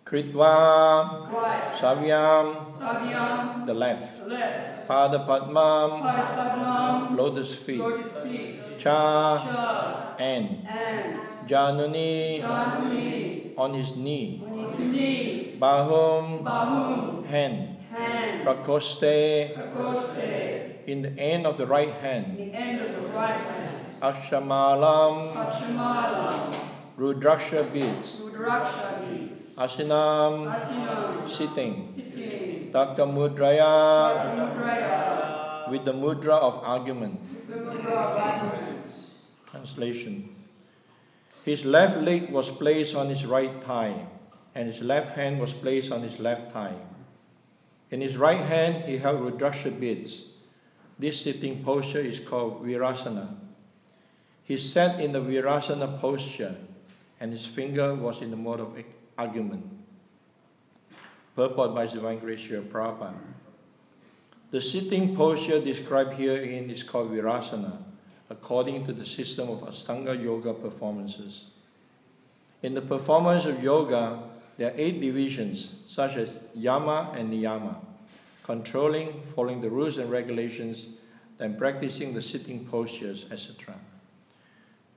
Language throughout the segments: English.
Kritva, right, Savyam, Savyam, the left. left, Pada Padmam, Padmam, lotus feet. lotus feet, Cha, Cha, and and Januni, Januni, on his knee. on his knee, Bahum, Bahum, hand. hand, Prakoste, Prakoste, in the end of the right hand. the end of the right hand, Akshamalam, Akshamalam, Rudraksha beads. Rudraksha beads, Asinam, Asinam, sitting. sitting, Takamudraya, Mudraya, with the mudra of argument. the mudra of arguments. Translation. His left leg was placed on his right thigh, and his left hand was placed on his left thigh. In his right hand, he held Rudraksha beads. This sitting posture is called Virasana. He sat in the Virasana posture, and his finger was in the mode of argument. Purport by His Divine Grace Srila Prabhupada. The sitting posture described herein is called Virasana, according to the system of Ashtanga Yoga performances. In the performance of yoga, there are 8 divisions, such as Yama and Niyama, controlling, following the rules and regulations, then practicing the sitting postures, etc.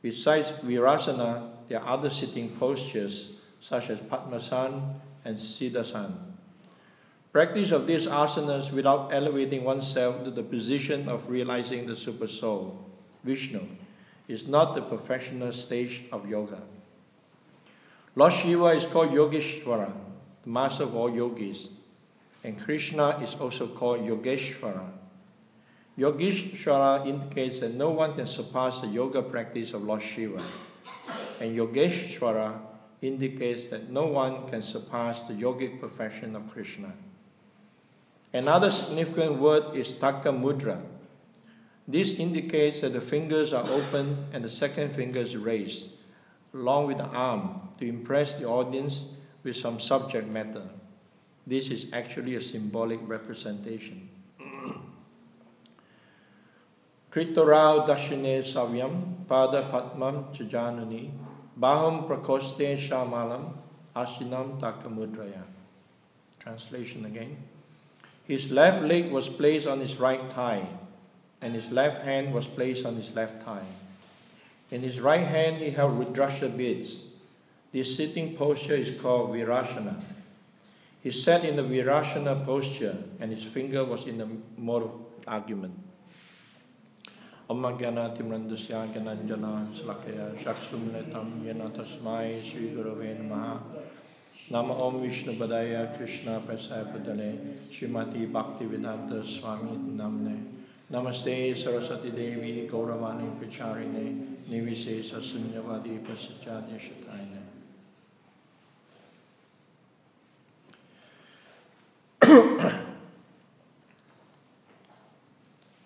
Besides Virasana, there are other sitting postures, such as Padmasana and Siddhasana. Practice of these asanas without elevating oneself to the position of realizing the Super Soul, Vishnu, is not the professional stage of yoga. Lord Shiva is called Yogeshwara, the master of all yogis, and Krishna is also called Yogeshwara. Yogeshwara indicates that no one can surpass the yoga practice of Lord Shiva, and Yogeshwara indicates that no one can surpass the yogic perfection of Krishna. Another significant word is Taka Mudra. This indicates that the fingers are open and the second finger is raised, along with the arm, to impress the audience with some subject matter. This is actually a symbolic representation. Kritorao Dashine Savyam, Pada Padmam Chajanuni, Baham Prakoste Shamalam, Asinam Takamudraya. Translation again. His left leg was placed on his right thigh, and his left hand was placed on his left thigh. In his right hand he held Rudraksha beads. This sitting posture is called Virasana. He sat in the Virasana posture, and his finger was in the mode of argument. Amma Gyana Timrandasya Gyananjana Slakaya Shaksumletam Yena Tasmai Sri Gurave Namaha. Nama Om Vishnu Padaya Krishna Prasaya Padale Srimati Bhaktivedanta Swami Namne. Namaste Saraswati Devi Gauravani Pacharine Nivise Sunyavadi Prasachadya Shatayane.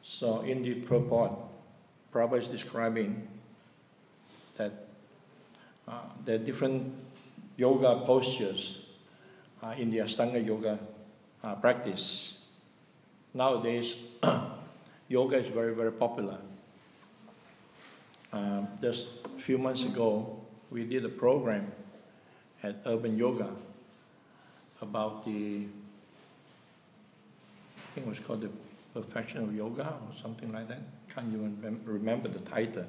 So in the purport, Prabhupada is describing that there are different yoga postures in the Ashtanga yoga practice. Nowadays, yoga is very, very popular. Just a few months ago, we did a program at Urban Yoga about the, I think it was called the Perfection of Yoga or something like that. Can't even remember the title.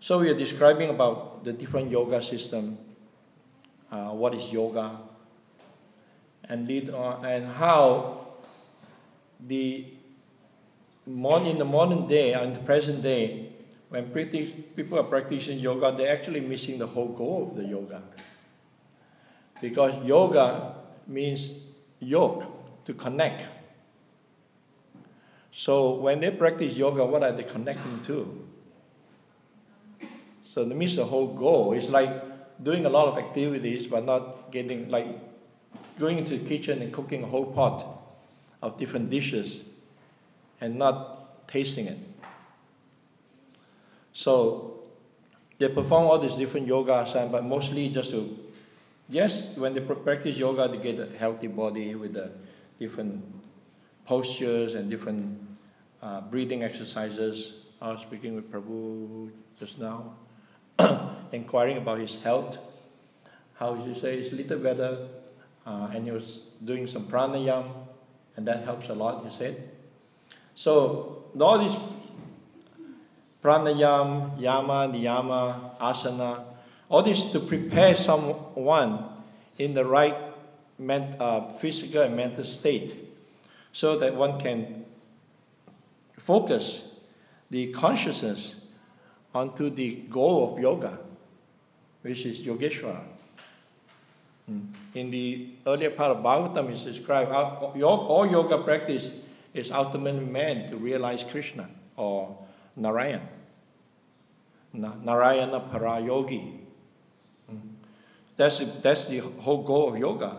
So we are describing about the different yoga system, what is yoga, and how in the modern day, in the present day, when people are practicing yoga, they're actually missing the whole goal of the yoga. Because yoga means yoke, to connect. So when they practice yoga, what are they connecting to? So that means the whole goal is like doing a lot of activities, but not getting, like going into the kitchen and cooking a whole pot of different dishes and not tasting it. So they perform all these different yoga asanas, but mostly just to, yes, when they practice yoga, they get a healthy body with the different postures and different breathing exercises. I was speaking with Prabhu just now, inquiring about his health. how you say, it's a little better. And he was doing some pranayama, and that helps a lot, he said. So all these pranayama, yama, niyama, asana, all this to prepare someone in the right physical and mental state, so that one can focus the consciousness onto the goal of yoga, which is Yogeshvara. In the earlier part of Bhagavatam, it's described all yoga practice is ultimately meant to realize Krishna or Narayana. Narayana Parayogi. That's the whole goal of yoga,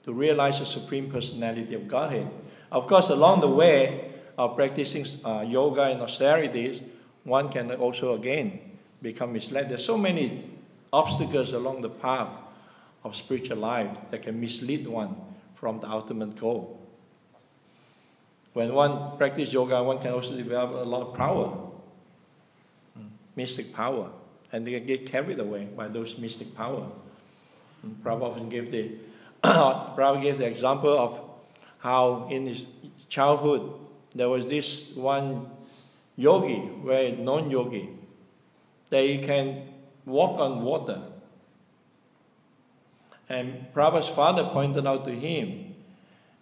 to realize the Supreme Personality of Godhead. Of course, along the way of practicing yoga and austerities, one can also again become misled. There's so many obstacles along the path of spiritual life that can mislead one from the ultimate goal. When one practices yoga, one can also develop a lot of power, mystic power, and they can get carried away by those mystic power. Prabhupada gave the example of how in his childhood there was this one yogi, very known yogi, that he can walk on water. And Prabhupada's father pointed out to him,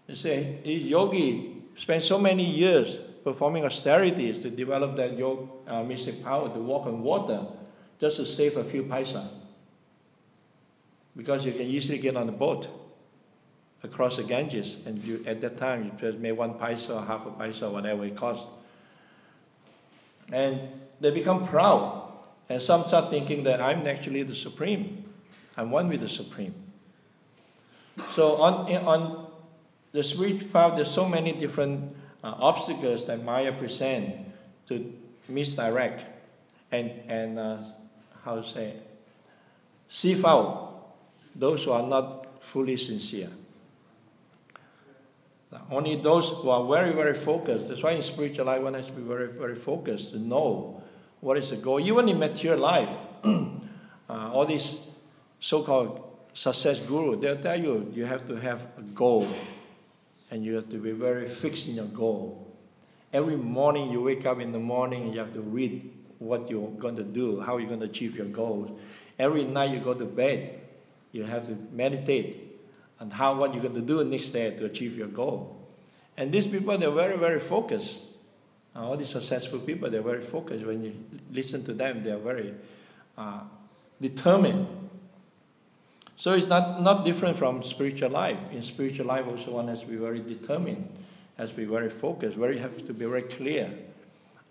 he said, this yogi spent so many years performing austerities to develop that mystic power to walk on water just to save a few paisa. Because you can easily get on a boat across the Ganges, and at that time you just made 1 paisa or half a paisa or whatever it costs. And they become proud, and some start thinking that I'm actually the Supreme. I'm one with the Supreme. So on the spiritual path, there's so many different obstacles that Maya present to misdirect and how to say, sieve out those who are not fully sincere. Only those who are very, very focused. That's why in spiritual life one has to be very, very focused to know what is the goal. Even in material life, all these so-called success guru, they'll tell you you have to have a goal, and you have to be very fixed in your goal. Every morning you wake up in the morning, you have to read what you're going to do, how you're going to achieve your goals. Every night you go to bed, you have to meditate on what you're going to do next day to achieve your goal. And these people, they're very, very focused. All these successful people, they're very focused. When you listen to them, they're very determined. So it's not different from spiritual life. In spiritual life also one has to be very determined, has to be very focused, have to be very clear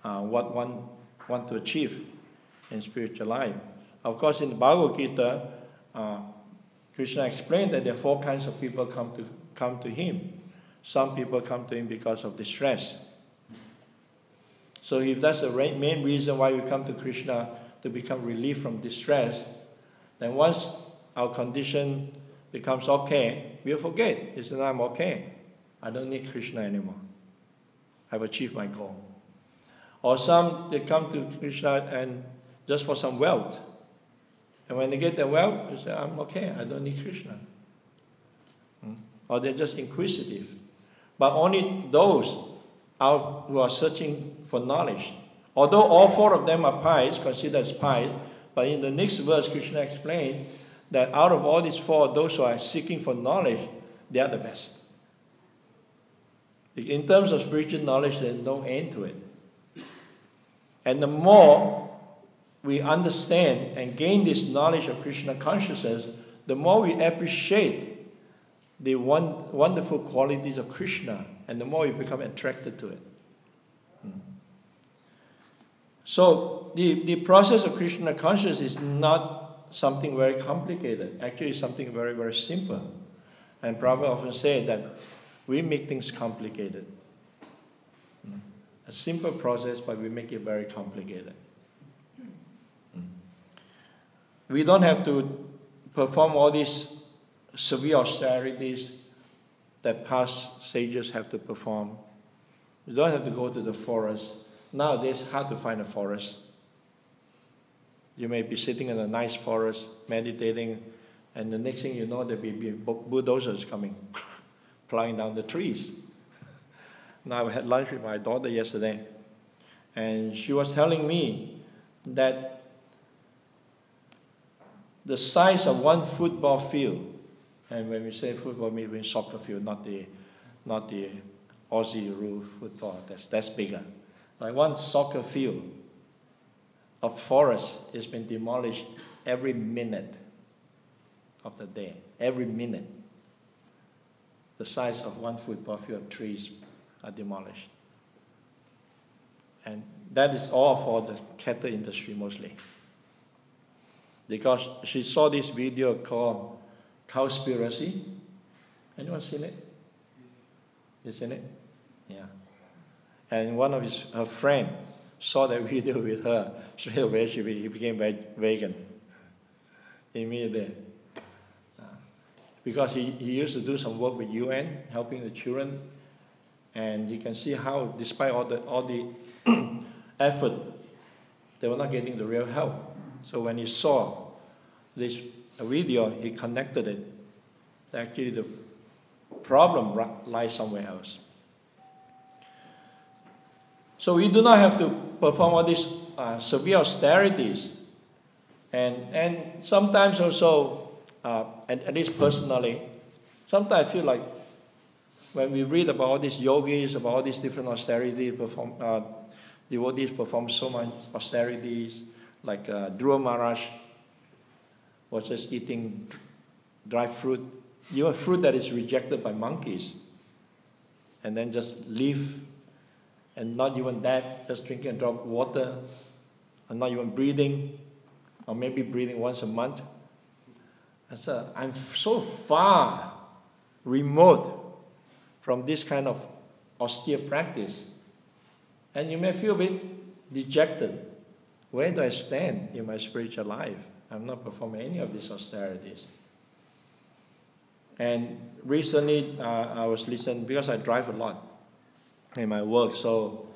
what one wants to achieve in spiritual life. Of course, in the Bhagavad Gita, Krishna explained that there are 4 kinds of people come to him. Some people come to him because of distress. So if that's the main reason why we come to Krishna, to become relief from distress, then once our condition becomes okay, we'll forget. It's that I'm okay. I don't need Krishna anymore. I've achieved my goal. Or some, they come to Krishna and just for some wealth. And when they get the wealth, they say, I'm okay, I don't need Krishna. Or they're just inquisitive. But only those who are searching for knowledge. Although all 4 of them are pious, considered as pious, but in the next verse, Krishna explained that out of all these 4, those who are seeking for knowledge, they are the best. In terms of spiritual knowledge, there's no end to it. And the more we understand and gain this knowledge of Krishna consciousness, the more we appreciate the wonderful qualities of Krishna, and the more we become attracted to it. So the process of Krishna consciousness is not something very complicated. Actually, it's something very, very simple. And Prabhupada often said that we make things complicated. A simple process, but we make it very complicated. We don't have to perform all these severe austerities that past sages have to perform. You don't have to go to the forest. Nowadays, it's hard to find a forest. You may be sitting in a nice forest, meditating And the next thing you know, there'll be bulldozers coming, plowing down the trees. Now, I had lunch with my daughter yesterday, and she was telling me that the size of one football field, and when we say football, we mean soccer field, not the Aussie rule football, that's bigger. Like one soccer field of forest has been demolished every minute of the day, every minute. The size of one football field of trees are demolished. And that is all for the cattle industry mostly. Because she saw this video called Cowspiracy. Anyone seen it? You seen it? Yeah. And one of her friend saw that video with her. Straight away he became vegan immediately. Because he used to do some work with UN, helping the children. And you can see how, despite all the effort, they were not getting the real help. So when he saw this video, he connected it. Actually, the problem lies somewhere else. So we do not have to perform all these severe austerities. And sometimes also, at least personally, sometimes I feel like when we read about all these yogis, about all these different austerities, devotees perform so much austerities, like Dhruva Maharaj was just eating dry fruit, even fruit that is rejected by monkeys, and then just leave, and not even that, just drinking a drop of water, and not even breathing, or maybe breathing once a month. I said, I'm so far remote from this kind of austere practice. And you may feel a bit dejected. Where do I stand in my spiritual life? I'm not performing any of these austerities. And recently, I was listening, because I drive a lot in my work, so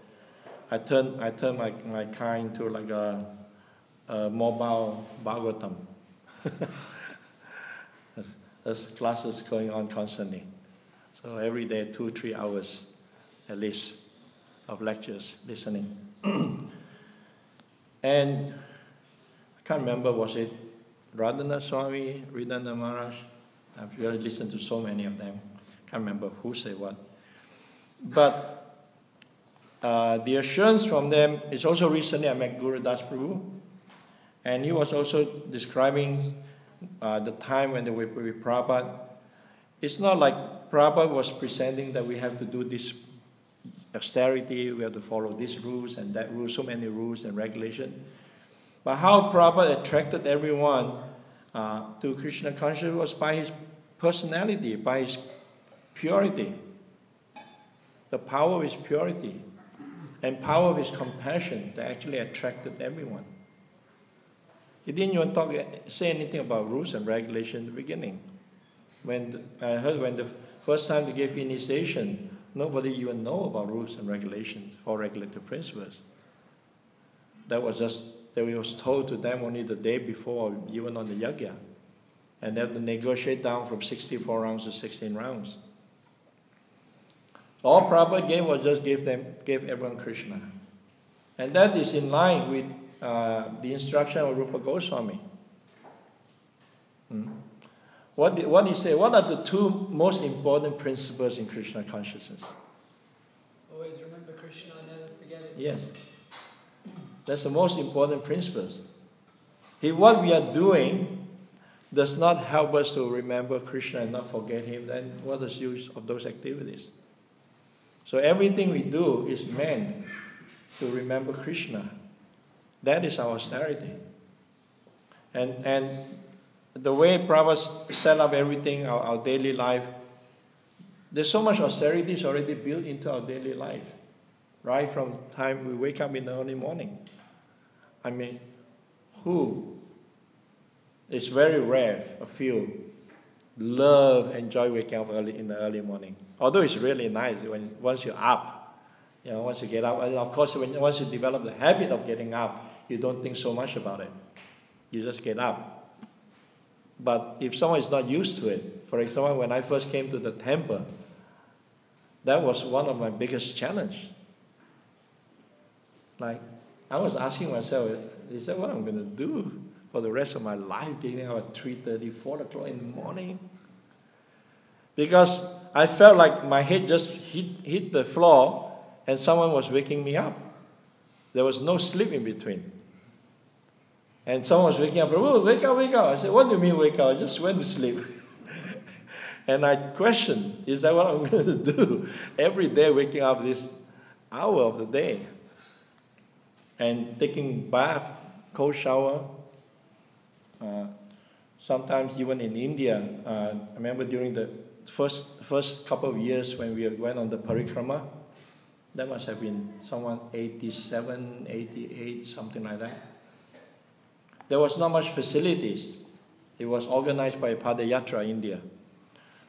I turned my car into like a mobile Bhagavatam. There's classes going on constantly. So every day, 2-3 hours at least of lectures, listening. And I can't remember, was it Radhana Swami, Ridhana Maharaj? I've really listened to so many of them. Can't remember who said what. But the assurance from them is also recently I met Guru Das Prabhu, and he was also describing the time when they were with Prabhupada. It's not like Prabhupada was presenting that we have to do this austerity, we have to follow these rules and that rule, so many rules and regulations. But how Prabhupada attracted everyone to Krishna consciousness was by his personality, by his purity, the power of his purity, and power of his compassion that actually attracted everyone. He didn't even say anything about rules and regulations in the beginning. I heard when the first time they gave initiation, nobody even know about rules and regulations or regulative principles. That was told to them only the day before, even on the yajna. And they had to negotiate down from 64 rounds to 16 rounds. All Prabhupada gave was just gave everyone Krishna. And that is in line with the instruction of Rupa Goswami. What did he say? What are the two most important principles in Krishna consciousness? Always remember Krishna and never forget it. Yes. That's the most important principles. If what we are doing does not help us to remember Krishna and not forget him, then what is the use of those activities? So everything we do is meant to remember Krishna. That is our austerity. And the way Prabhupada set up everything, our daily life, there's so much austerity is already built into our daily life, right from the time we wake up in the early morning. I mean, it's very rare, a few, enjoy waking up early in the early morning. Although it's really nice once you're up, once you get up, and of course once you develop the habit of getting up, you don't think so much about it. You just get up. But if someone is not used to it, for example, when I first came to the temple, that was one of my biggest challenge. Like, I was asking myself, is that what I'm going to do for the rest of my life, getting out at 3:30, 4 o'clock in the morning? Because I felt like my head just hit the floor and someone was waking me up. There was no sleep in between. And someone was waking up, oh, wake up, wake up. I said, what do you mean wake up? I just went to sleep. And I questioned, is that what I'm going to do? Every day waking up this hour of the day. And taking bath, cold shower. Sometimes even in India, I remember during the first couple of years when we went on the parikrama, that must have been someone 87, 88, something like that. There was not much facilities. It was organized by Padayatra India.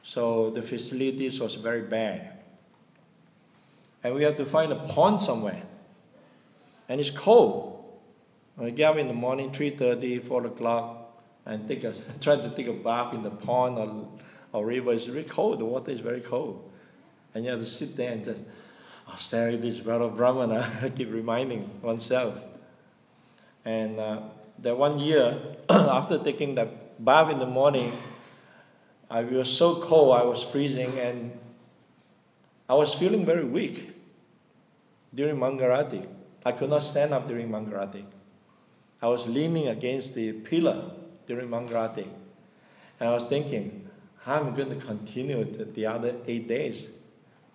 So the facilities was very bad. And we had to find a pond somewhere. And it's cold. We get up in the morning, 3:30, 4 o'clock, and try to take a bath in the pond or river. It's very cold. The water is very cold. And you have to sit there and just stare at this Brahmana. I keep reminding oneself. And that one year, after taking that bath in the morning, I was so cold, I was freezing, and I was feeling very weak during Mangarati. I could not stand up during Mangarati. I was leaning against the pillar during Mangarati. And I was thinking, how am I going to continue the other 8 days?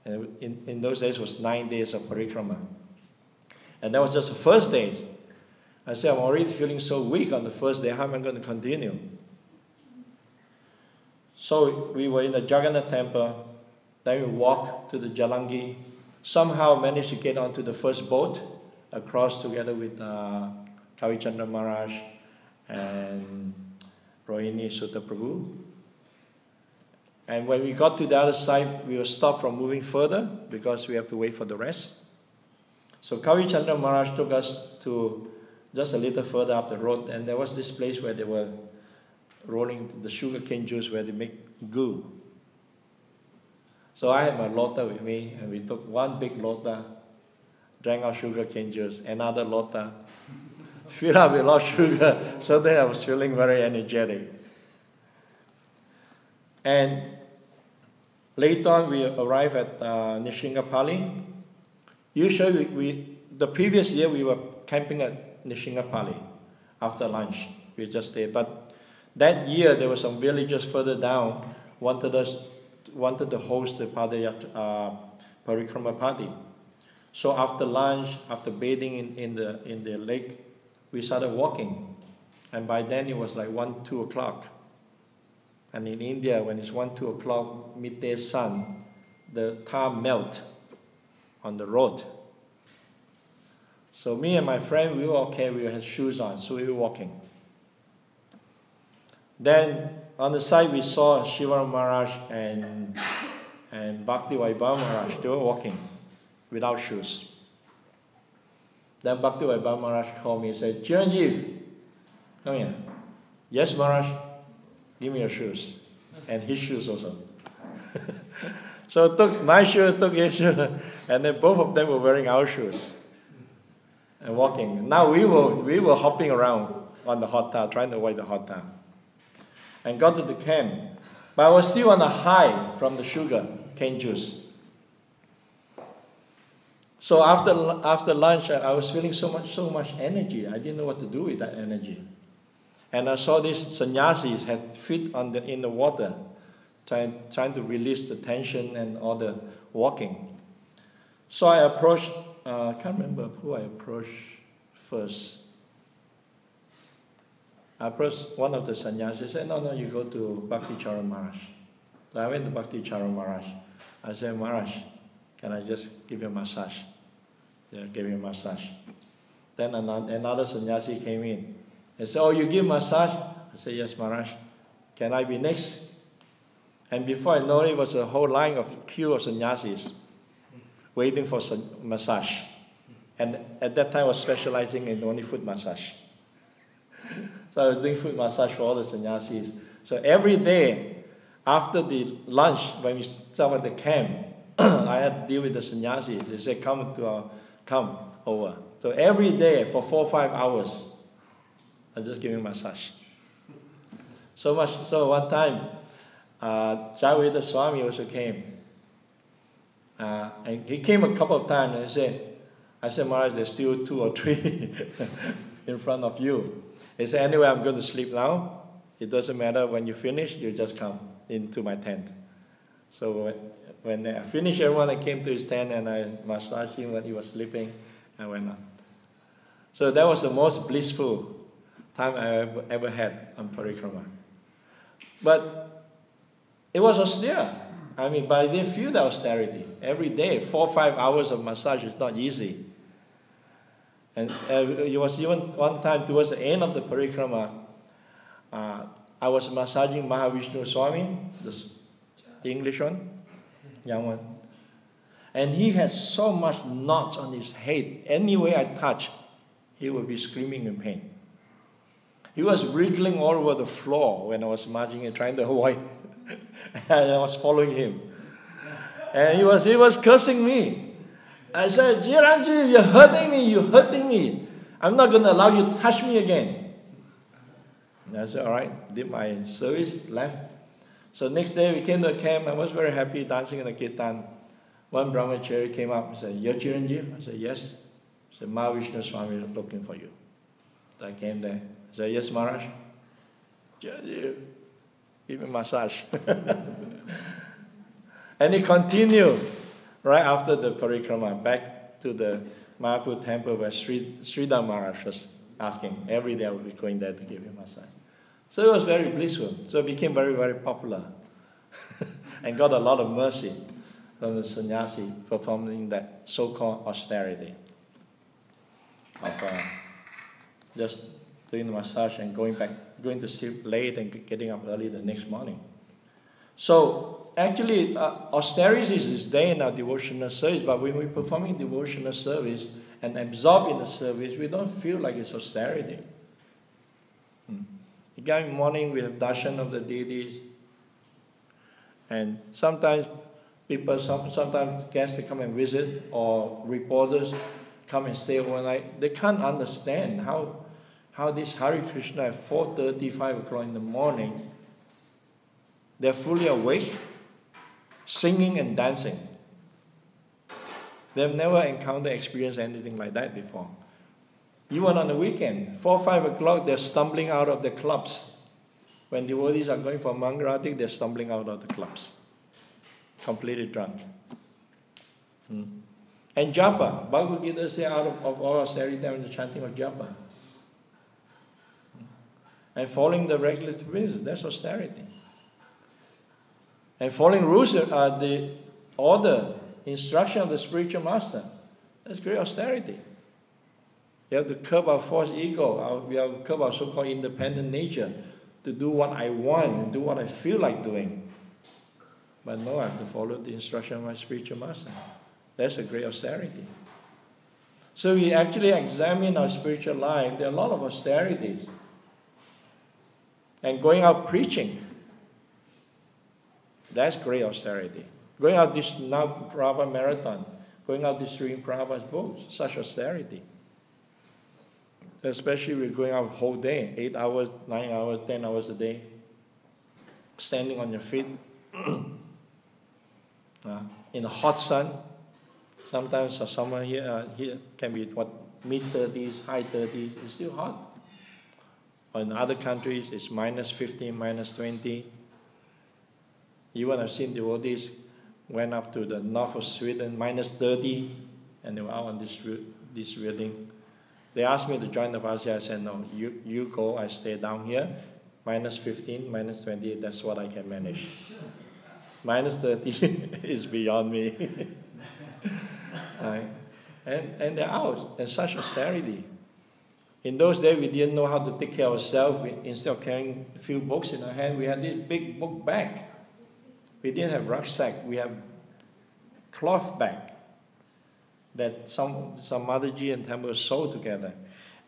And in those days, it was 9 days of parikrama. And that was just the first day. I said, I'm already feeling so weak on the first day. How am I going to continue? So we were in the Jagannath temple. Then we walked to the Jalangi. Somehow managed to get onto the first boat across together with Kavichandra Maharaj and Rohini Sutta Prabhu. And when we got to the other side, we were stopped from moving further because we have to wait for the rest. So Kavichandra Maharaj took us to just a little further up the road, and there was this place where they were rolling the sugarcane juice where they make ghee. So I had my lota with me, and we took one big lota, drank our sugarcane juice, another lota, filled up with a lot of sugar, so then I was feeling very energetic. And later on, we arrived at Nishingapali. Usually, the previous year, we were camping at Nishingapali after lunch. We just stayed. But that year, there were some villagers further down wanted to host the parikrama party. So after lunch, after bathing in the lake, we started walking. And by then, it was like 1, 2 o'clock. And in India, when it's 1, 2 o'clock, midday sun, the tar melt on the road. So me and my friend, we were okay, we had shoes on, so we were walking. Then on the side, we saw Shiva Maharaj and Bhakti Vaibhava Maharaj. They were walking without shoes. Then Bhakti Vaibhava Maharaj called me and said, Chiranjeev, come here. Yes, Maharaj, give me your shoes. And his shoes also. So took my shoe, took his shoe, and then both of them were wearing our shoes and walking. Now we were hopping around on the hot tub, trying to avoid the hot tub. And got to the camp. But I was still on a high from the sugar cane juice. So after lunch, I was feeling so much energy. I didn't know what to do with that energy. And I saw these sannyasis had feet in the water, trying to release the tension and all the walking. So I approached, I can't remember who I approached first. I approached one of the sannyasis. I said, no, you go to Bhakti Charan Maharaj. So I went to Bhakti Charan Maharaj. I said, Maharaj, can I just give you a massage? Yeah, gave me a massage. Then another sannyasi came in. He said, oh, you give massage? I said, yes, Maharaj. Can I be next? And before I know it, was a whole line of queue of sannyasis waiting for massage. And at that time, I was specializing in only foot massage. So I was doing foot massage for all the sannyasis. So every day, after the lunch, when we start at the camp, I had to deal with the sannyasi. They said, come over. So every day for 4 or 5 hours, I just give him massage. So much, so one time, Jayaveda Swami also came. And he came a couple of times and I said, Maharaj, there's still 2 or 3 in front of you. He said, anyway, I'm going to sleep now. It doesn't matter, when you finish, you just come into my tent. So when I finished everyone, I came to his tent and I massaged him when he was sleeping and went on. So that was the most blissful time I ever had on parikrama. But it was austere. I mean, but I didn't feel the austerity. Every day, 4 or 5 hours of massage is not easy. And it was even one time towards the end of the parikrama, I was massaging Mahavishnu Swami, the English one, young one. And he has so much knots on his head. Any way I touch, he would be screaming in pain. He was wriggling all over the floor when I was massaging and trying to avoid. And I was following him. And he was cursing me. I said, Jiranji, you're hurting me. I'm not going to allow you to touch me again. And I said, all right, did my service, left. So next day we came to the camp. I was very happy dancing in the kirtan. One brahmachari came up and said, you're Chiranjeev? I said, yes. He said, Mahavishnu Swami is looking for you. So I came there. I said, yes, Maharaj. Chiranjeev, give me massage. And he continued right after the parikrama back to the Mayapur temple where Sridhar Maharaj was asking. Every day I would be going there to give him massage. So it was very blissful. So it became very, very popular and got a lot of mercy from the sannyasi performing that so-called austerity of just doing the massage and going to sleep late and getting up early the next morning. So actually, austerity is there in our devotional service, but when we're performing devotional service and absorbed in the service, we don't feel like it's austerity. Again, in the morning we have darshan of the deities, and sometimes people, sometimes guests, they come and visit, or reporters come and stay overnight. They can't understand how this Hare Krishna at 4:30, 5 o'clock in the morning, they're fully awake, singing and dancing. They've never experienced anything like that before. Even on the weekend, 4 or 5 o'clock, they're stumbling out of the clubs. When devotees are going for Mangalati, they're stumbling out of the clubs, completely drunk. And japa, Bhagavad Gita says out of all austerity, there is the chanting of japa. And following the regulatory principles, that's austerity. And following rules, the order, instruction of the spiritual master, that's great austerity. We have to curb our false ego, we have to curb our so-called independent nature to do what I want and do what I feel like doing. But no, I have to follow the instruction of my spiritual master. That's a great austerity. So we actually examine our spiritual life. There are a lot of austerities. And going out preaching, that's great austerity. Going out this now Prabhupada marathon, going out distributing Prabhupada's books, such austerity. Especially we're going out whole day, 8 hours, 9 hours, 10 hours a day, standing on your feet in the hot sun. Sometimes summer here can be mid-30s, high 30s. It's still hot. Or in other countries, it's minus 15, minus 20. Even I've seen devotees went up to the north of Sweden, minus 30, and they were out on this building. They asked me to join the party. I said, no, you go, I stay down here. Minus 15, minus 20, that's what I can manage. Minus 30 is beyond me. And they're out, and such austerity. In those days, we didn't know how to take care of ourselves. Instead of carrying a few books in our hand, we had this big book bag. We didn't have rucksack. We have cloth bag that some Mataji and Temple sewed together.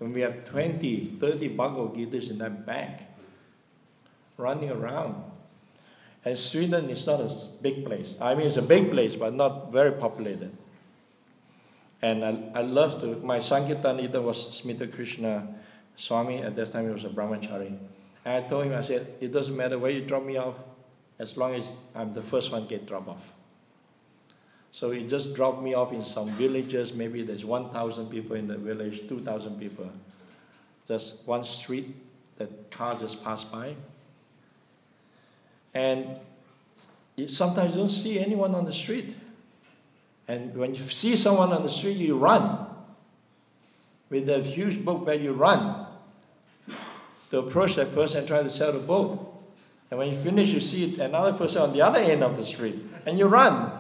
And we have 20, 30 Bhagavad Gitas in that bag. running around. And Sweden is not a big place. I mean, it's a big place, but not very populated. And I love to, my Sankirtan leader was Smita Krishna Swami. At that time, he was a brahmachari. And I told him, I said, it doesn't matter where you drop me off, as long as I'm the first one get dropped off. So he just dropped me off in some villages. Maybe there's 1,000 people in the village, 2,000 people. Just one street, that car just passed by. And sometimes you don't see anyone on the street. And when you see someone on the street, you run. With a huge book bag, you run to approach that person and try to sell the book. And when you finish, you see another person on the other end of the street, and you run.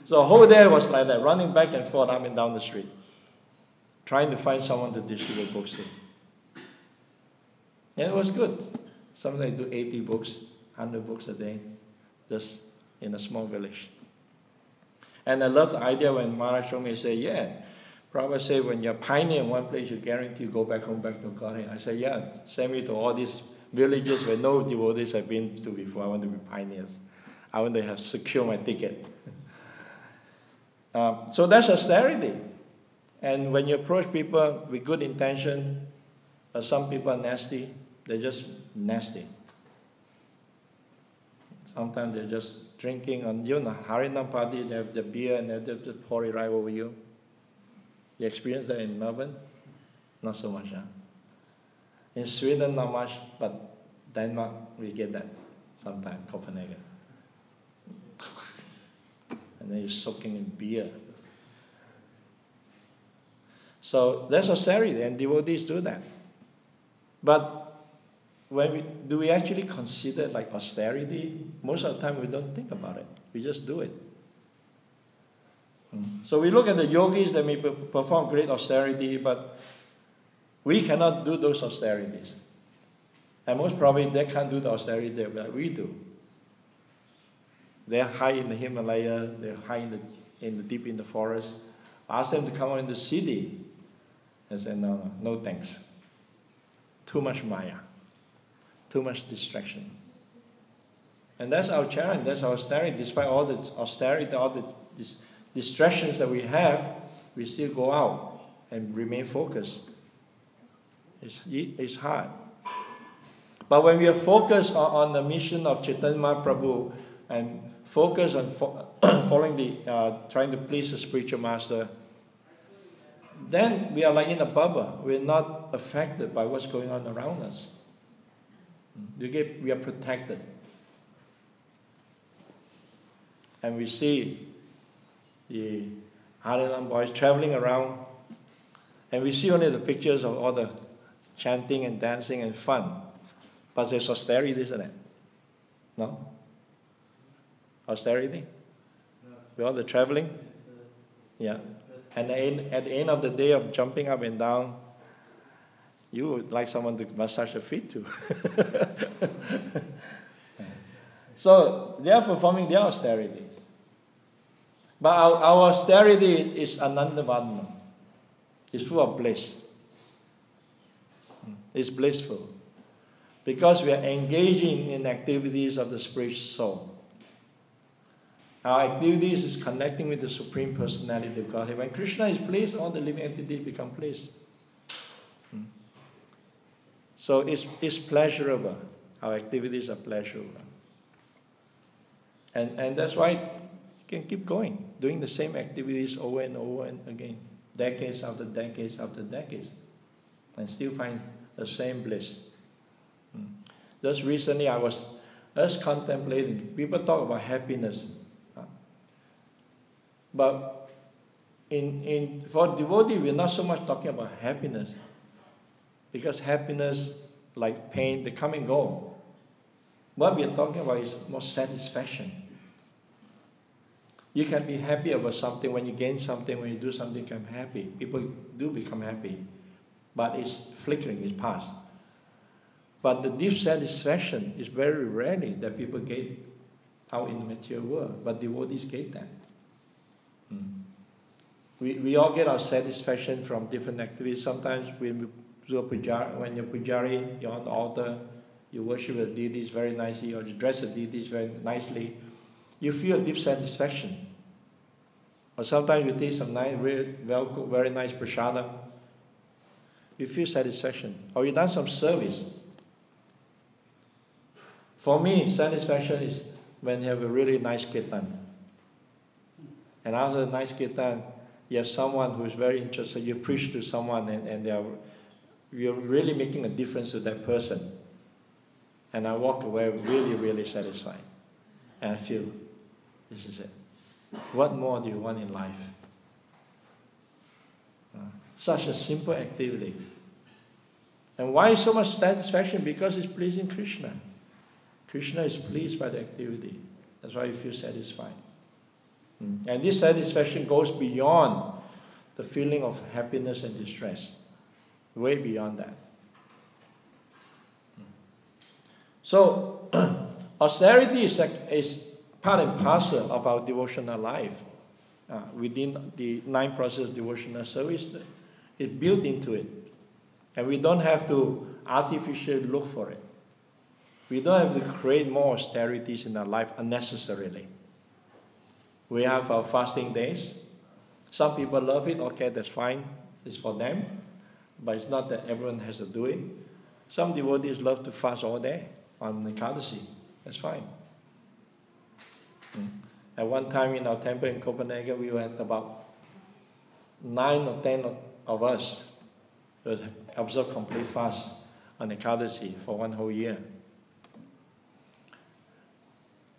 So the whole day was like that, running back and forth up and down the street, trying to find someone to distribute books to. And it was good. Sometimes I do 80 books, 100 books a day, just in a small village. And I love the idea when Maharaj Shomei said, yeah, Prabhupada said, when you're pioneer in one place, you guarantee you go back home, back to Godhead. I said, yeah, send me to all these villages where no devotees have been to before. I want to be pioneers. I want to have secure my ticket. So that's austerity. And when you approach people with good intention, some people are nasty. They're just nasty. Sometimes they're just drinking on, Harinam party, they have the beer and they just pour it right over you. You experience that in Melbourne? Not so much, huh? In Sweden, not much, but Denmark, we get that sometimes, Copenhagen. And then you're soaking in beer. So that's austerity, and devotees do that. But do we actually consider like austerity? Most of the time we don't think about it. We just do it. So we look at the yogis that may perform great austerity, but we cannot do those austerities. And most probably they can't do the austerity that we do. They're high in the Himalaya, they're high deep in the forest. Ask them to come out in the city. And say, no thanks. Too much maya. Too much distraction. And that's our challenge, that's our austerity. Despite all the austerity, all the distractions that we have, we still go out and remain focused. It's hard. But when we are focused on the mission of Chaitanya Mahaprabhu and focused on following trying to please the spiritual master, then we are like in a bubble. We're not affected by what's going on around us. We are protected. And we see the Harinam boys traveling around, and we see only the pictures of all the chanting and dancing and fun. But there's austerity, isn't it? No? Austerity? With all the traveling? Yeah. And at the end of the day of jumping up and down, you would like someone to massage your feet too. So they are performing their austerity. But our austerity is anandavadana. It's full of bliss. It's blissful. Because we are engaging in activities of the spiritual soul. Our activities is connecting with the Supreme Personality of Godhead. When Krishna is pleased, all the living entities become pleased. So it's pleasurable. Our activities are pleasurable. And that's why you can keep going, doing the same activities over and over and again, decades after decades after decades, and still find the same bliss. Just recently I was contemplating, people talk about happiness. But for devotee, we're not so much talking about happiness. Because happiness, like pain, they come and go. What we are talking about is more satisfaction. You can be happy about something when you gain something, when you do something, you become happy. People do become happy. But it's flickering, it's past. But the deep satisfaction is very rarely that people get out in the material world. But devotees get that. We all get our satisfaction from different activities. Sometimes when you're pujari, you're on the altar, you worship the deities very nicely, or you dress the deities very nicely, you feel deep satisfaction. Or sometimes you take some nice, very well cooked, very nice prasada, you feel satisfaction. Or you done some service. For me, satisfaction is when you have a really nice kirtan. And after a nice kirtan, you have someone who is very interested, you preach to someone and you're really making a difference to that person. And I walk away really, really satisfied. And I feel, this is it. What more do you want in life? Such a simple activity. And why so much satisfaction? Because it's pleasing Krishna. Krishna is pleased by the activity. That's why you feel satisfied. And this satisfaction goes beyond the feeling of happiness and distress. Way beyond that. So, austerity is part and parcel of our devotional life. Within the 9 processes of devotional service, it's built into it. And we don't have to artificially look for it. We don't have to create more austerities in our life unnecessarily. We have our fasting days. Some people love it, okay, that's fine. It's for them. But it's not that everyone has to do it. Some devotees love to fast all day on Ekadasi. That's fine. At one time in our temple in Copenhagen, we had about 9 or 10 of us who observed complete fast on Ekadasi for 1 whole year.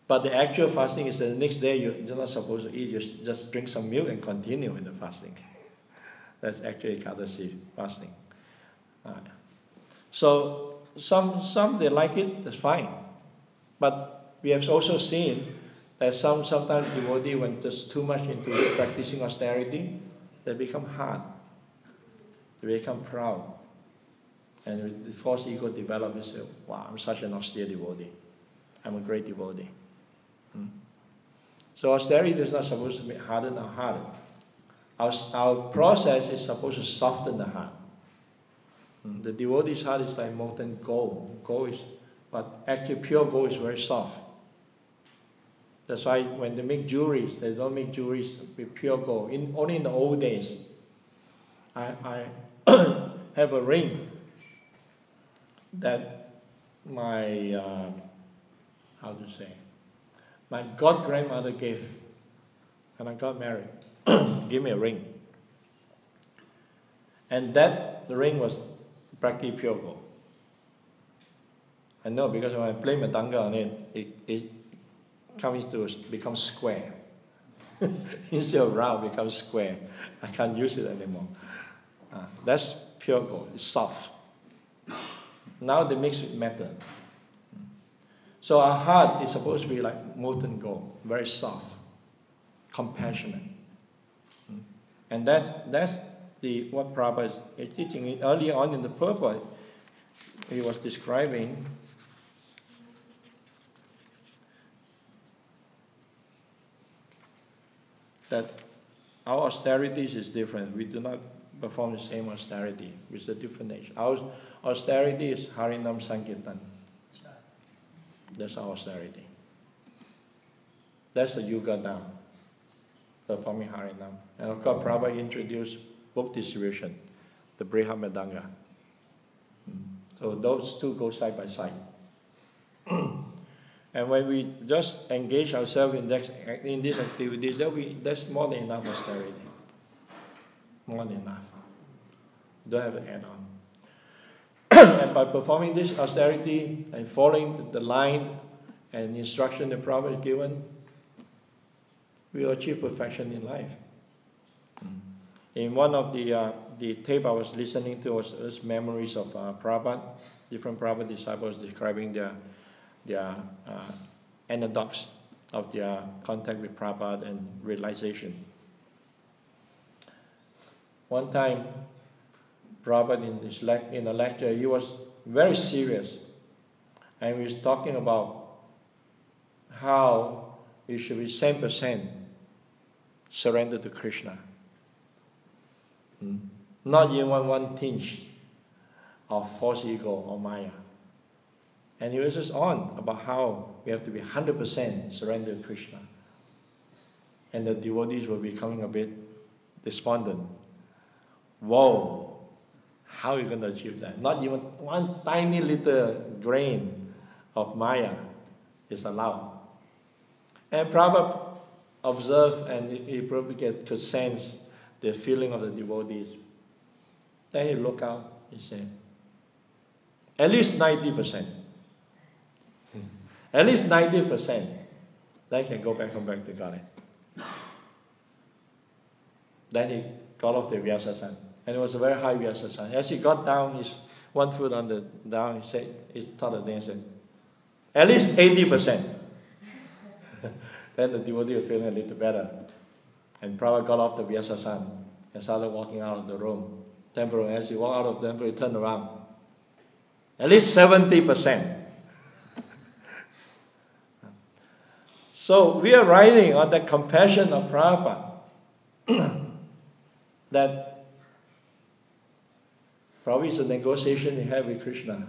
But the actual fasting is the next day you're not supposed to eat. You just drink some milk and continue with the fasting. That's actually Ekadasi fasting. So some they like it, that's fine. But we have also seen that sometimes devotees, when there's too much into practicing austerity, they become hard. They become proud. And the false ego develops and say, wow, I'm such an austere devotee. I'm a great devotee. So austerity is not supposed to be harden our heart. Our process is supposed to soften the heart. The devotee's heart is like molten gold. But actually pure gold is very soft. That's why when they make jewelries, they don't make jewelries with pure gold. Only in the old days, I have a ring that my, my god-grandmother gave when I got married. Give me a ring. And the ring was practically pure gold. I know because when I play Madanga on it comes to become square. Instead of round, it becomes square. I can't use it anymore. That's pure gold. It's soft. Now they mix with metal. So our heart is supposed to be like molten gold, very soft, compassionate. And that's what Prabhupada is teaching. Earlier on in the purport, he was describing that our austerities is different. We do not perform the same austerity with the different nature. Our austerity is Harinam Sankirtan. That's our austerity. That's the Yuga now, performing Harinam. And of course, Prabhupada introduced book distribution, the Brihat Madanga. So those two go side by side. And when we just engage ourselves in these activities, that's more than enough austerity. More than enough. Don't have to add on. And by performing this austerity and following the line and instruction the Prabhupada is given, we will achieve perfection in life. In one of the tape I was listening to was memories of Prabhupada, different Prabhupada disciples describing their anecdotes of their contact with Prabhupada and realization. One time, Prabhupada in a lecture, he was very serious, and he was talking about how you should be 100% surrendered to Krishna. Not even one tinge of false ego or Maya. And he was just on about how we have to be 100% surrendered to Krishna. And the devotees were becoming a bit despondent. Whoa, how are you going to achieve that? Not even one tiny little grain of Maya is allowed. And Prabhupada observed, and he probably could sense the feeling of the devotees. Then he looked out, he said, at least 90%. At least 90%. Then he can go back home back to Godhead. Then he got off the Vyasasana. And it was a very high Vyasasana. As he got down, his one foot on the down, he thought the thing and said, at least 80%. Then the devotee was feeling a little better. And Prabhupada got off the Vyasasana and started walking out of the room. Temple, as he walked out of the temple, he turned around. At least 70%. So we are riding on the compassion of Prabhupada. That probably is a negotiation he had with Krishna.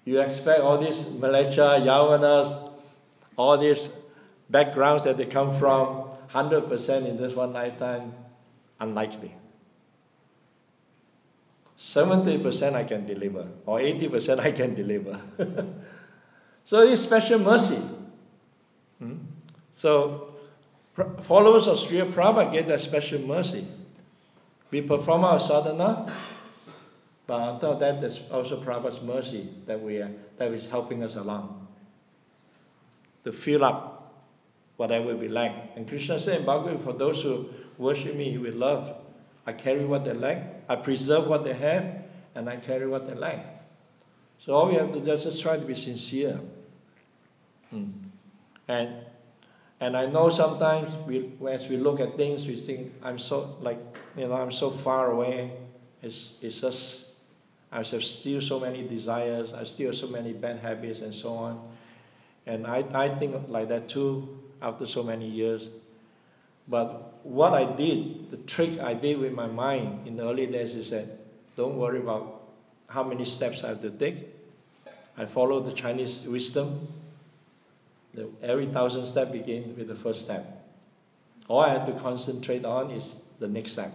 You expect all these Malecha, Yavanas, all these backgrounds that they come from, 100% in this one lifetime, unlikely. 70% I can deliver, or 80% I can deliver. So it's special mercy. So followers of Srila Prabhupada get that special mercy. We perform our sadhana, but on top of that, there's also Prabhupada's mercy that is helping us along to fill up whatever we lack. And Krishna said in Bhagavad Gita, for those who worship me with love, I carry what they lack, I preserve what they have, and I carry what they lack. So all we have to do is just try to be sincere. And I know sometimes as we look at things, we think, I'm so far away. It's just, I have still so many desires, I still have so many bad habits and so on. And I think like that too, after so many years. But what I did, the trick I did with my mind in the early days is that, don't worry about how many steps I have to take. I follow the Chinese wisdom. Every 1,000 steps begin with the first step. All I have to concentrate on is the next step.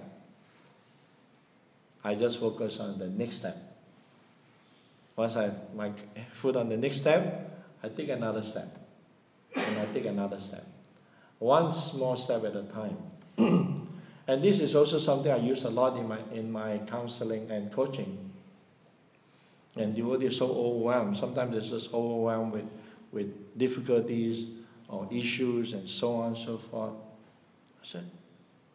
I just focus on the next step. Once I have my foot on the next step, I take another step. And I take another step. One small step at a time. And this is also something I use a lot in my counseling and coaching. And devotees are so overwhelmed. Sometimes they're just overwhelmed with difficulties or issues and so on and so forth. I said,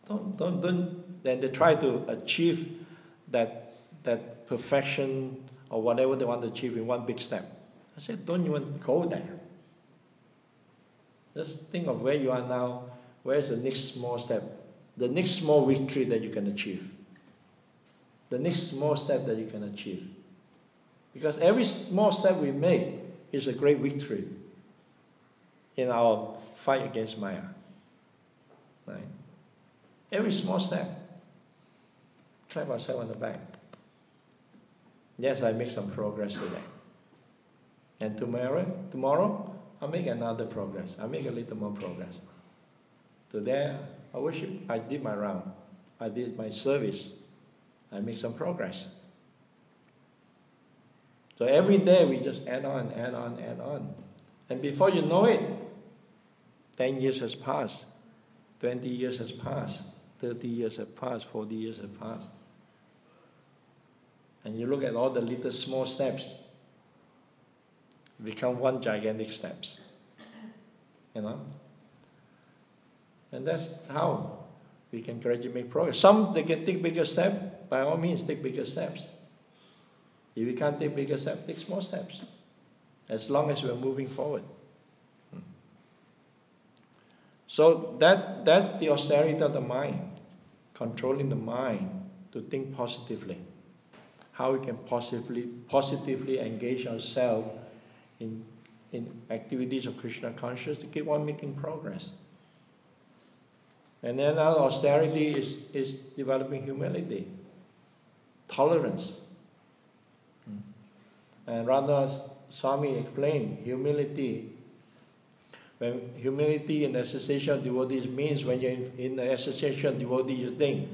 don't. Then they try to achieve that perfection or whatever they want to achieve in one big step. I said, don't even go there. Just think of where you are now. Where's the next small step? The next small victory that you can achieve. The next small step that you can achieve. Because every small step we make is a great victory in our fight against Maya. Right? Every small step. Clap ourselves on the back. Yes, I make some progress today. And tomorrow, I'll make another progress. I'll make a little more progress. Today, I worship, I did my round. I did my service. I make some progress. So every day we just add on. And before you know it, 10 years has passed, 20 years has passed, 30 years have passed, 40 years have passed. And you look at all the little small steps, become one gigantic steps. You know? And that's how we can gradually make progress. Some, they can take bigger steps. By all means, take bigger steps. If you can't take bigger steps, take small steps. As long as we're moving forward. So that the austerity of the mind, controlling the mind to think positively. How we can positively engage ourselves in activities of Krishna consciousness to keep on making progress. And then our austerity is developing humility, tolerance. And rather Swami explained, humility. When humility in the association of devotees means when you're in the association of devotees, you think,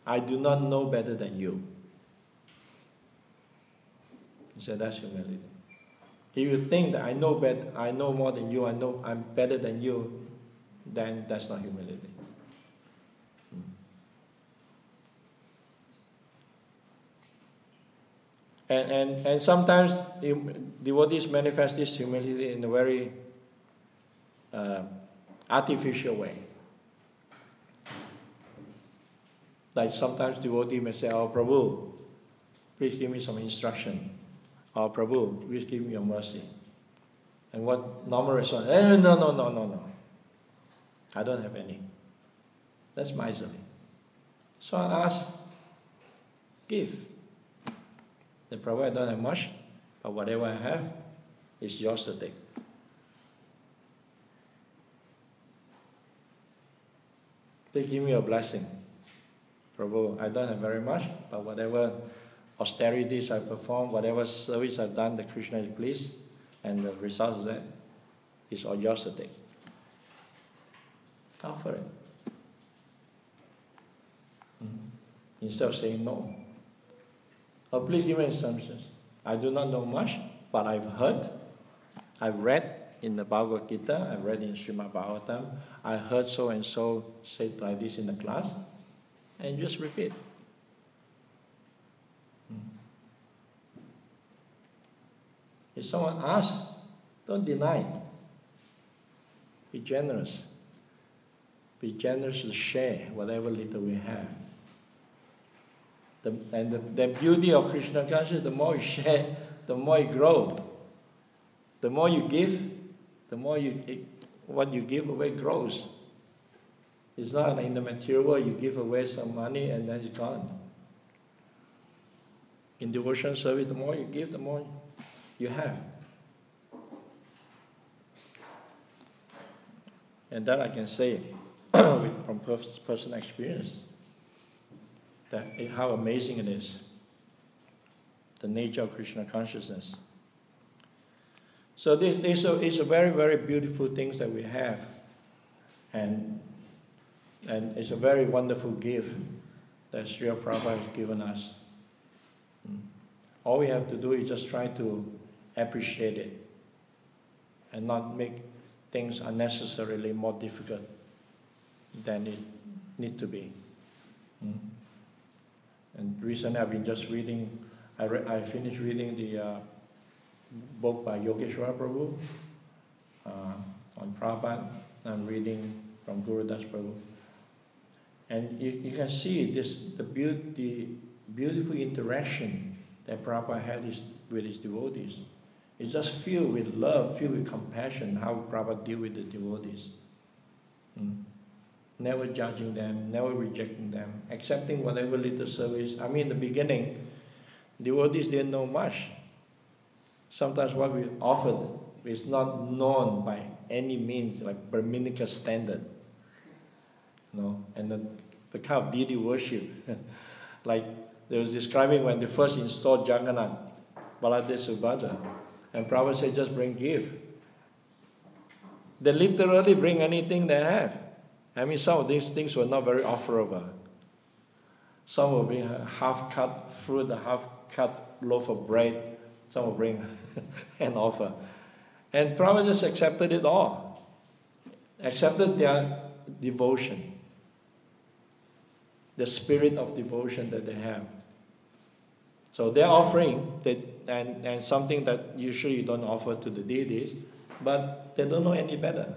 I do not know better than you. He said that's humility. If you think that I know better, I know more than you, I know I'm better than you, then that's not humility. And sometimes devotees manifest this humility in a very artificial way. Like sometimes devotee may say, "Oh Prabhu, please give me some instruction. Oh Prabhu, please give me your mercy." And what normal response? No. I don't have any. That's miserly. So I ask, give. The Prabhu, I don't have much, but whatever I have is yours to take. Please give me a blessing. Prabhu, I don't have very much, but whatever austerities I perform, whatever service I've done, that Krishna is pleased, and the result of that is all yours to take. Offer it. Instead of saying no. Oh, please give me instructions. I do not know much, but I've heard, I've read in the Bhagavad Gita, I've read in Srimad Bhagavatam, I heard so and so say like this in the class, and just repeat. If someone asks, don't deny it. Be generous. Be generous to share whatever little we have. The beauty of Krishna consciousness, the more you share, the more you grow. The more you give, the more what you give away grows. It's not like in the material world, you give away some money and then it's gone. In devotion service, the more you give, the more you have. And that I can say from personal experience. That how amazing it is, the nature of Krishna consciousness. So this is a very, very beautiful thing that we have, and it's a very wonderful gift that Srila Prabhupada has given us. All we have to do is just try to appreciate it, and not make things unnecessarily more difficult than it need to be. And recently I've been just reading, I finished reading the book by Yogeshwara Prabhu on Prabhupada. I'm reading from Guru Das Prabhu. And you can see the beautiful interaction that Prabhupada had with his devotees. It's just filled with love, filled with compassion, how Prabhupada deal with the devotees. Never judging them, never rejecting them, accepting whatever little service. I mean, in the beginning, devotees didn't know much. Sometimes what we offered is not known by any means, like Brahminical standard. And the kind of deity worship. Like they was describing when they first installed Jagannath, Baladev Subhadra, and Prabhupada said, just bring gift. They literally bring anything they have. I mean, some of these things were not very offerable. Some will bring a half-cut fruit, a half-cut loaf of bread. Some will bring an offer. And Prabhupada just accepted it all. Accepted their devotion. The spirit of devotion that they have. So they're offering, and something that usually you don't offer to the deities, but they don't know any better.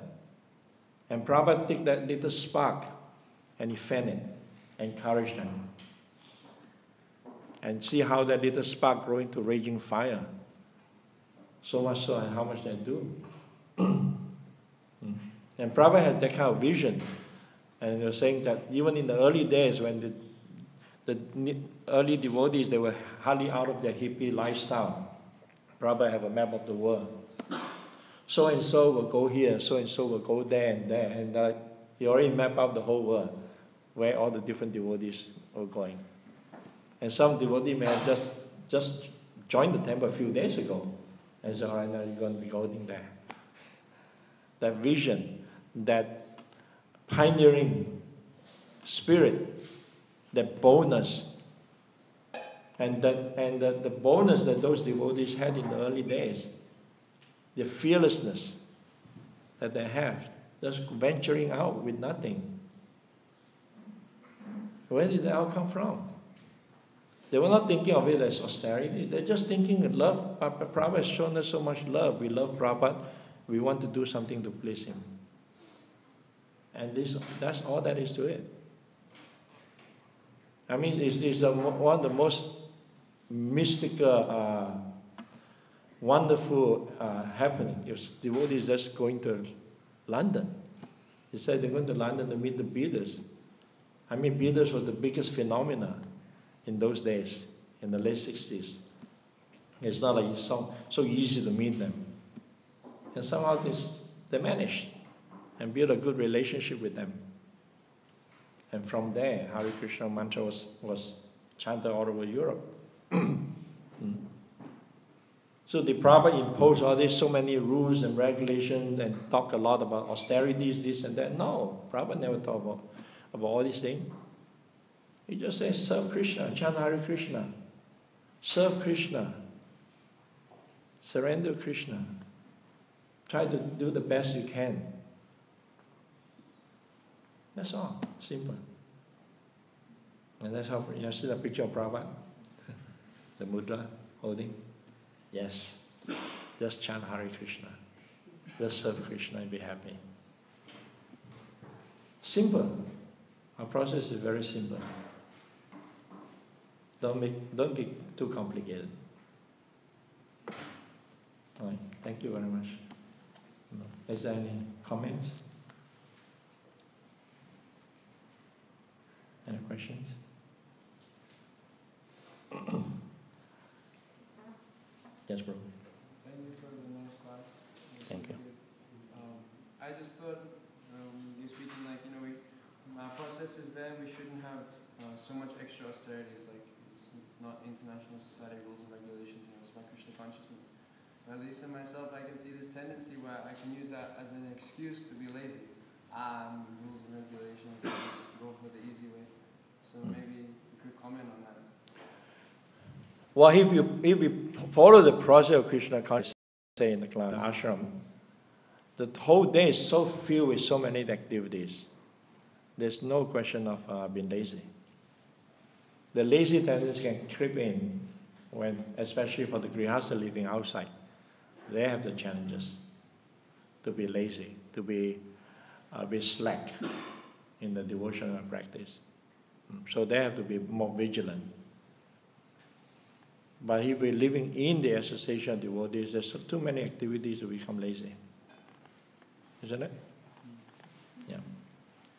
And Prabhupada took that little spark and he fanned it, encouraged them. And see how that little spark grow into raging fire. So much so, and how much they do. And Prabhupada had that kind of vision. And they were saying that even in the early days when the early devotees, they were hardly out of their hippie lifestyle. Prabhupada have a map of the world. So and so will go here, so and so will go there and there. And he already mapped out the whole world, where all the different devotees were going. And some devotee may have just joined the temple a few days ago. And so right now you're going to be going there. That vision, that pioneering spirit, that boldness, and the boldness that those devotees had in the early days, the fearlessness that they have, just venturing out with nothing. Where did that all come from? They were not thinking of it as austerity. They're just thinking of love. Prabhupada has shown us so much love. We love Prabhupada. We want to do something to please him. And that's all that is to it. I mean, it's one of the most mystical, wonderful happening. If devotees just going to London. He said they're going to London to meet the Beatles. I mean, Beatles was the biggest phenomena in those days, in the late 60s. It's not like it's so easy to meet them. And somehow they managed and built a good relationship with them. And from there, Hare Krishna mantra was chanted all over Europe. So the Prabhupada imposed all these so many rules and regulations and talk a lot about austerities, this and that. No, Prabhupada never talked about all these things. He just says, serve Krishna, chant Hare Krishna. Serve Krishna. Surrender Krishna. Try to do the best you can. That's all. Simple. And that's how you see the picture of Prabhupada. The mudra holding. Yes. Just chant Hare Krishna. Just serve Krishna and be happy. Simple. Our process is very simple. Don't get too complicated. All right. Thank you very much. Is there any comments? Any questions? Yes, bro. Thank you for the nice class. Thank you. I just thought you speaking like our process is there. We shouldn't have so much extra austerities like not international society rules and regulations. It's my Krishna consciousness. But at least in myself, I can see this tendency where I can use that as an excuse to be lazy. Rules and regulations, just go for the easy way. So maybe you could comment on that. Well, if you follow the process of Krishna consciousness, say in the class, ashram, the whole day is so filled with so many activities. There's no question of being lazy. The lazy tendency can creep in when, especially for the grihastha living outside, they have the challenges to be lazy, to be slack in the devotional practice. So they have to be more vigilant. But if we're living in the association of devotees, there's too many activities to become lazy. Isn't it? Yeah.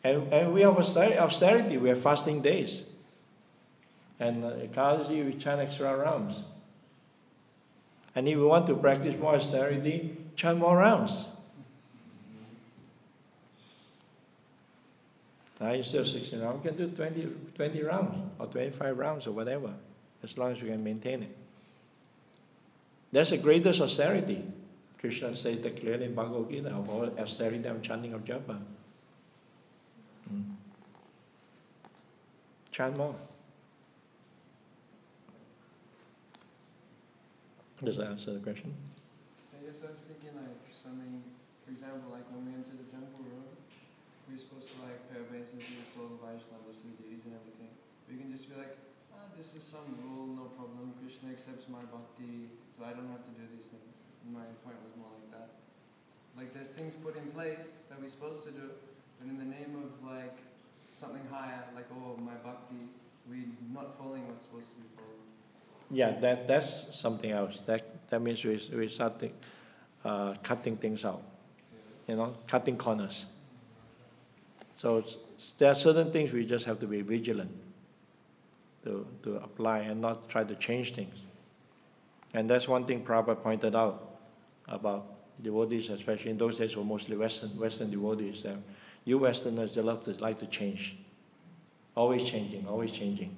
And we have austerity, we have fasting days. And Ekadashi, we chant extra rounds. And if we want to practice more austerity, chant more rounds. Now, instead of 16 rounds, we can do 20 rounds or 25 rounds or whatever, as long as we can maintain it. That's the greatest austerity. Krishna says that clearly in Bhagavad Gita, of all austerity and chanting of japa. Chant more. Does that answer the question? I guess I was thinking like something, for example, like when we enter the temple room, we're supposed to like pay obeisances to all the Vaishnavas and deities and everything. We can just be like, this is some rule, no problem. Krishna accepts my bhakti, so I don't have to do these things. My point was more like that. Like there's things put in place that we're supposed to do, but in the name of like something higher, like my bhakti, we're not following what's supposed to be followed. Yeah, that's something else. That means we start cutting things out, cutting corners. So there are certain things we just have to be vigilant to apply and not try to change things. And that's one thing Prabhupada pointed out about devotees, especially in those days were mostly Western devotees. You Westerners, they like to change. Always changing, always changing.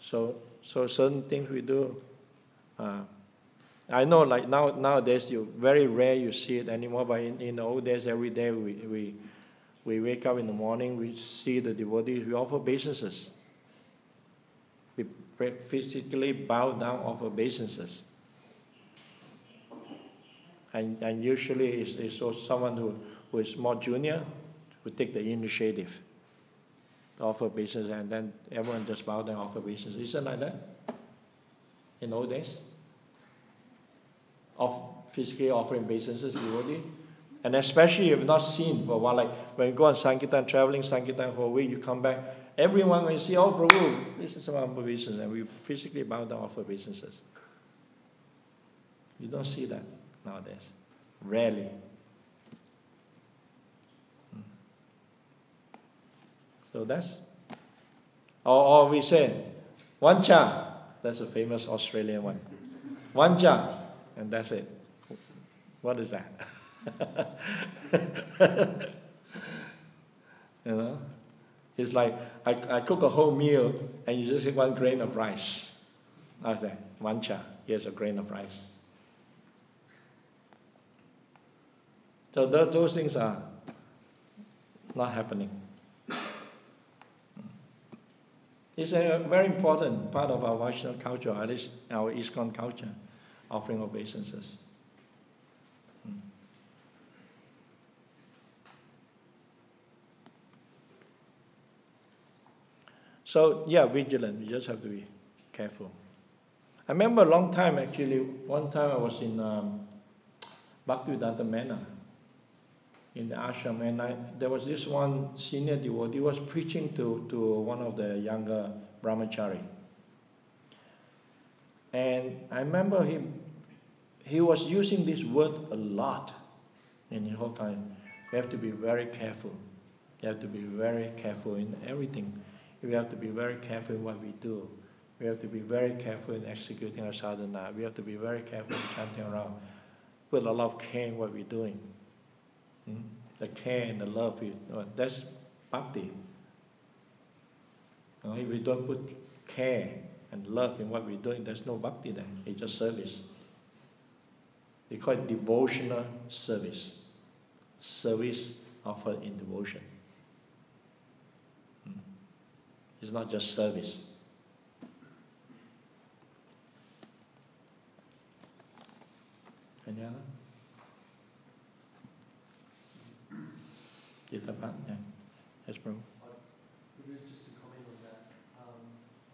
So certain things we do, I know like nowadays very rare you see it anymore, but in the old days, every day we wake up in the morning, we see the devotees, we offer obeisances. We physically bow down, offer obeisances. And usually it's someone who is more junior who take the initiative to offer obeisances, and then everyone just bow down and offer obeisances. Isn't it like that in old days? Of physically offering obeisances, devotee. And especially if you've not seen for a while, like when you go on Sankirtan, traveling Sankirtan for a week, you come back, everyone when you see, oh Prabhu, this is some obeisances, and we physically bow down, offer obeisances. You don't see that nowadays. Rarely. So that's, or we say, one cha, that's a famous Australian one. One cha, and that's it. What is that? You know? It's like, I cook a whole meal and you just eat one grain of rice. I say, one cha, here's a grain of rice. So those things are not happening. It's a very important part of our Vaishnava culture, at least our ISKCON culture, offering obeisances. So yeah, vigilant. You just have to be careful. I remember a long time actually. One time I was in Bhaktivedanta Manor in the ashram, and there was this one senior devotee who was preaching to one of the younger brahmachari. And I remember he was using this word a lot in the whole time. We have to be very careful. You have to be very careful in everything. We have to be very careful in what we do. We have to be very careful in executing our sadhana. We have to be very careful in chanting around. Put a lot of care in what we're doing. The care and the love, that's bhakti. If we don't put care and love in what we're doing, there's no bhakti there. It's just service. They call it devotional service. Service offered in devotion. It's not just service. Any other? Yeah. Yes, bro. Just to comment on that, on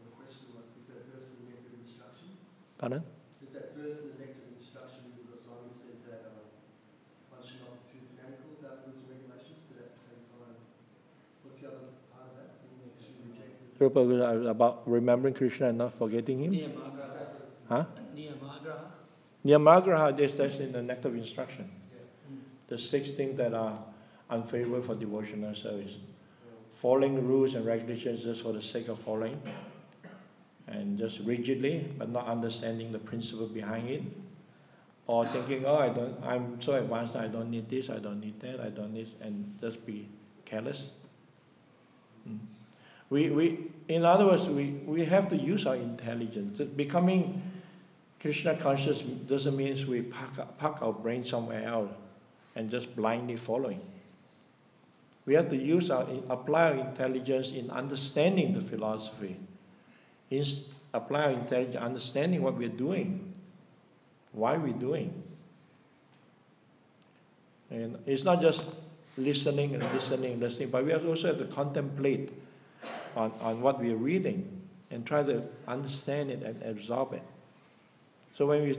the question, like, is that verse in the Nectar of Instruction? Pardon? Is that verse in the Nectar of Instruction where Goswami says that one should not be too fanatical about rules and regulations, but at the same time, what's the other part of that? Should reject it? About remembering Krishna and not forgetting him? Niyamagraha. Huh? Niyamagraha. Niyamagraha, that's in the Nectar of Instruction. Yeah. The 6 things that are unfavorable for devotional service. Following rules and regulations just for the sake of following, and just rigidly, but not understanding the principle behind it, or thinking, oh, I'm so advanced, I don't need this, I don't need that, I don't need, and just be careless. In other words, we have to use our intelligence. Becoming Krishna conscious doesn't mean we park our brain somewhere else and just blindly following. We have to apply our intelligence in understanding the philosophy, apply our intelligence understanding what we're doing, why we're doing. And it's not just listening, but we also have to contemplate on what we're reading and try to understand it and absorb it. So when we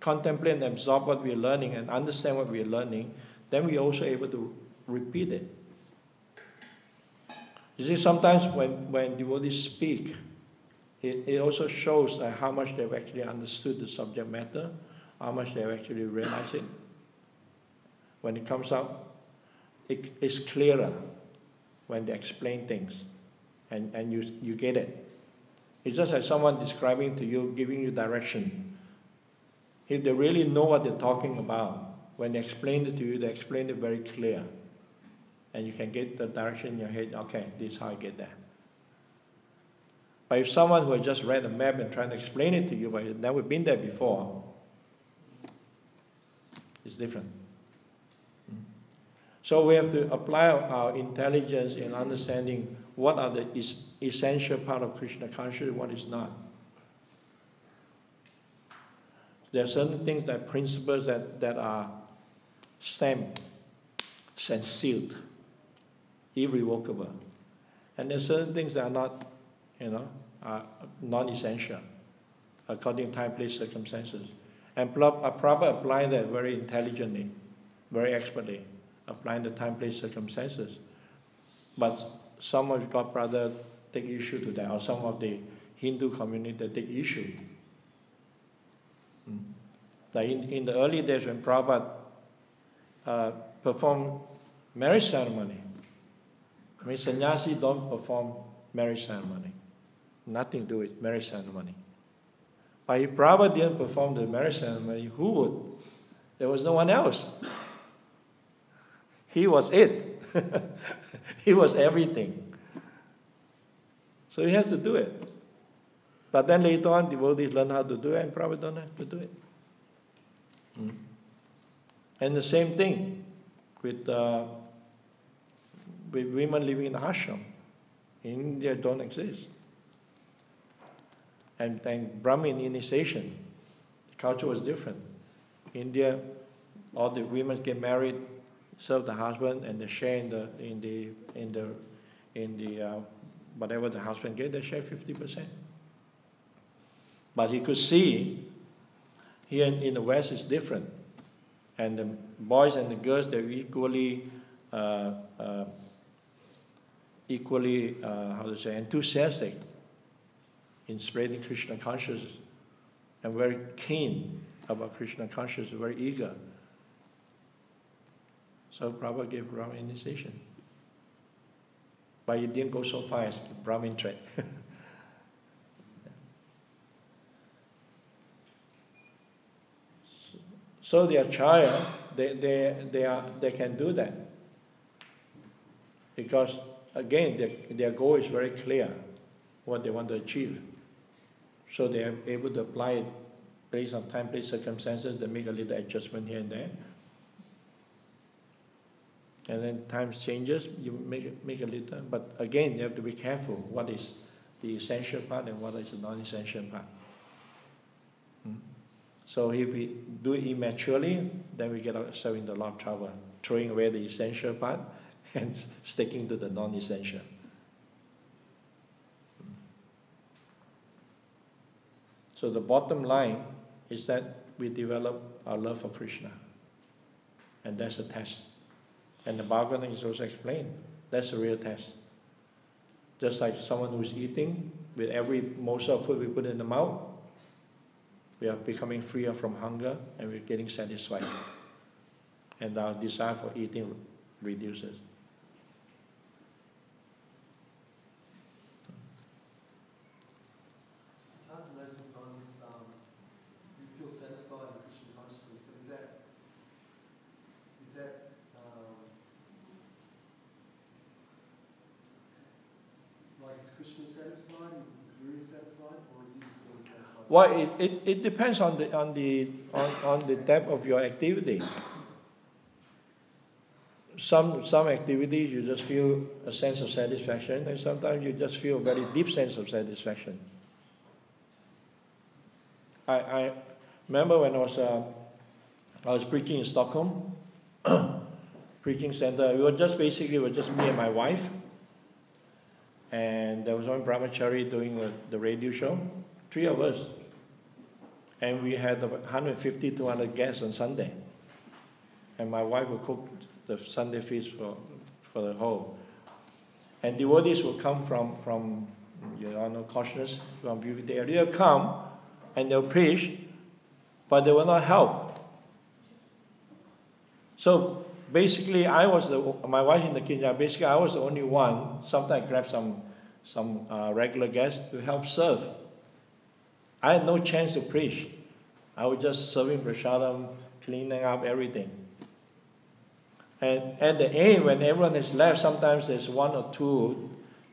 contemplate and absorb what we're learning and understand what we're learning, then we're also able to repeat it. You see, sometimes when devotees speak, it also shows how much they've actually understood the subject matter, how much they've actually realized it. When it comes out, it's clearer when they explain things, and you get it. It's just like someone describing to you, giving you direction. If they really know what they're talking about, when they explain it to you, they explain it very clear. And you can get the direction in your head, okay, this is how I get there. But if someone who has just read a map and trying to explain it to you, but you've never been there before, it's different. So we have to apply our intelligence in understanding what are the essential part of Krishna consciousness, what is not. There are certain things, that principles that are stamped and sealed, irrevocable. And there are certain things that are not, are non-essential, according to time, place, circumstances. And Prabhupada apply that very intelligently, very expertly, applying the time, place, circumstances. But some of God brothers take issue to that, or some of the Hindu community take issue. Like in the early days when Prabhupada performed marriage ceremony, sannyasi don't perform marriage ceremony. Nothing to do with marriage ceremony. But if Prabhupada didn't perform the marriage ceremony, who would? There was no one else. He was it. He was everything. So he has to do it. But then later on, devotees learn how to do it, and Prabhupada don't have to do it. And the same thing with women living in the ashram. In India, don't exist. And Brahmin initiation, the culture was different. India, all the women get married, serve the husband, and they share in the whatever the husband get, they share 50%. But you could see here in the West it's different, and the boys and the girls, they're equally enthusiastic in spreading Krishna consciousness, and very keen about Krishna consciousness, very eager. So Prabhupada gave Brahmin initiation. But he didn't go so far as Brahmin track. So their child, they can do that. Because again, their goal is very clear, what they want to achieve. So they are able to apply it based on time, place, circumstances. They make a little adjustment here and there. And then times changes, you make a little. But again, you have to be careful what is the essential part and what is the non-essential part. So if we do it immaturely, then we get ourselves into a lot of trouble, throwing away the essential part and sticking to the non-essential. So the bottom line is that we develop our love for Krishna. And that's the test. And the Bhagavatam is also explained. That's the real test. Just like someone who's eating, with every morsel of food we put in the mouth, we are becoming freer from hunger and we're getting satisfied. And our desire for eating reduces. It's hard to know sometimes if you feel satisfied in Krishna consciousness, but is that like, is Krishna satisfied? Is Guru satisfied? Or are you just feeling satisfied? Well, it depends on the depth of your activity. Some activities you just feel a sense of satisfaction, and sometimes you just feel a very deep sense of satisfaction. I remember when I was preaching in Stockholm, preaching center. We were just me and my wife, and there was one brahmachari doing the radio show, 3 of us, and we had about 150, 200 guests on Sunday, and my wife would cook the Sunday feast for the whole, and devotees would come from Consciousness, from beauty area. They'll come and they'll preach, but they will not help. So basically, my wife in the kitchen, basically I was the only one. Sometimes I grabbed some regular guests to help serve. I had no chance to preach. I was just serving prasadam, cleaning up everything. And at the end, when everyone has left, sometimes there's 1 or 2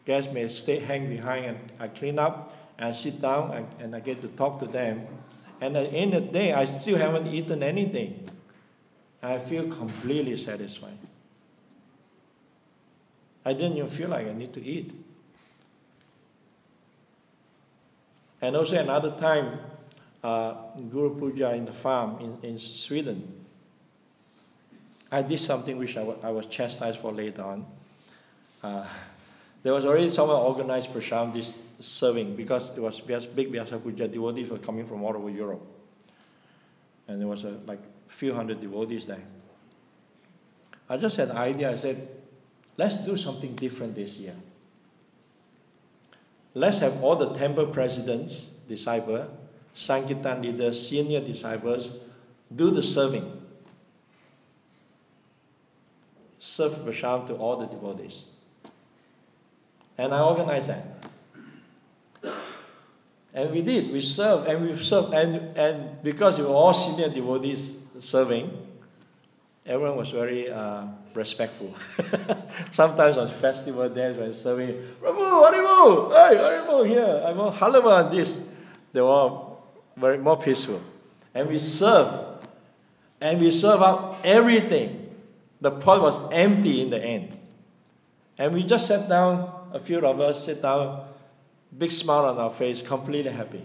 guests may hang behind, and I clean up and I sit down and I get to talk to them. And at the end of the day, I still haven't eaten anything. I feel completely satisfied. I didn't even feel like I need to eat. And also another time, Guru Puja in the farm in Sweden, I did something which I was chastised for later on. There was already someone organized Prasham, this serving, because it was big Vyasa Puja. Devotees were coming from all over Europe. And there was like a few hundred devotees there. I just had an idea. I said, let's do something different this year. Let's have all the temple presidents, disciples, Sankirtan leaders, senior disciples, do the serving. Serve Prasham to all the devotees. And I organized that. And we did. We served, and we served. And because we were all senior devotees serving, everyone was very respectful. Sometimes on festival days when serving, Prabhu, Haribo, hey, Haribo here, I'm on Halava and this. They were all very more peaceful. And we served. And we served out everything. The pot was empty in the end. And we just sat down, a few of us sit down, big smile on our face, completely happy.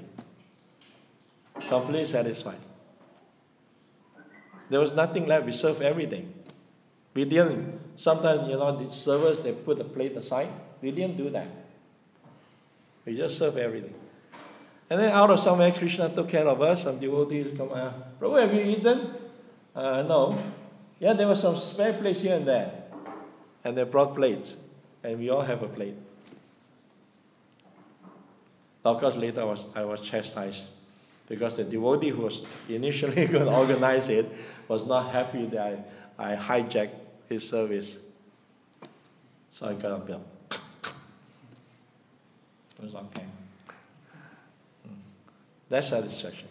Completely satisfied. There was nothing left. We served everything. We didn't. Sometimes, the servers, they put the plate aside. We didn't do that. We just served everything. And then out of somewhere, Krishna took care of us. Some devotees come out, Prabhu, have you eaten? No. Yeah, there was some spare plates here and there. And they brought plates. And we all have a plate. Of course, later I was chastised because the devotee who was initially going to organize it was not happy that I hijacked his service. So I got a bill. It was okay. That's satisfaction.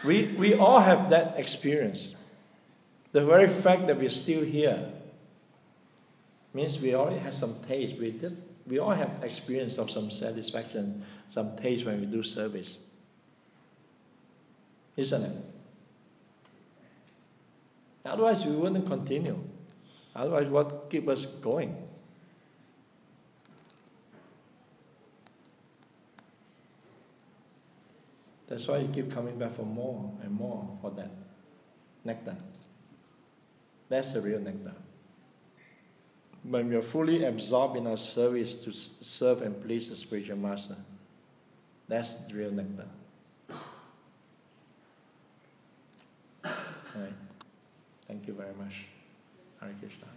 We all have that experience. The very fact that we're still here means we already have some taste. We all have experience of some satisfaction, some taste when we do service. Isn't it? Otherwise, we wouldn't continue. Otherwise, what keeps us going? That's why you keep coming back for more and more for that nectar. That's the real nectar. When we are fully absorbed in our service to serve and please the spiritual master, that's the real nectar. All right. Thank you very much. Hare Krishna.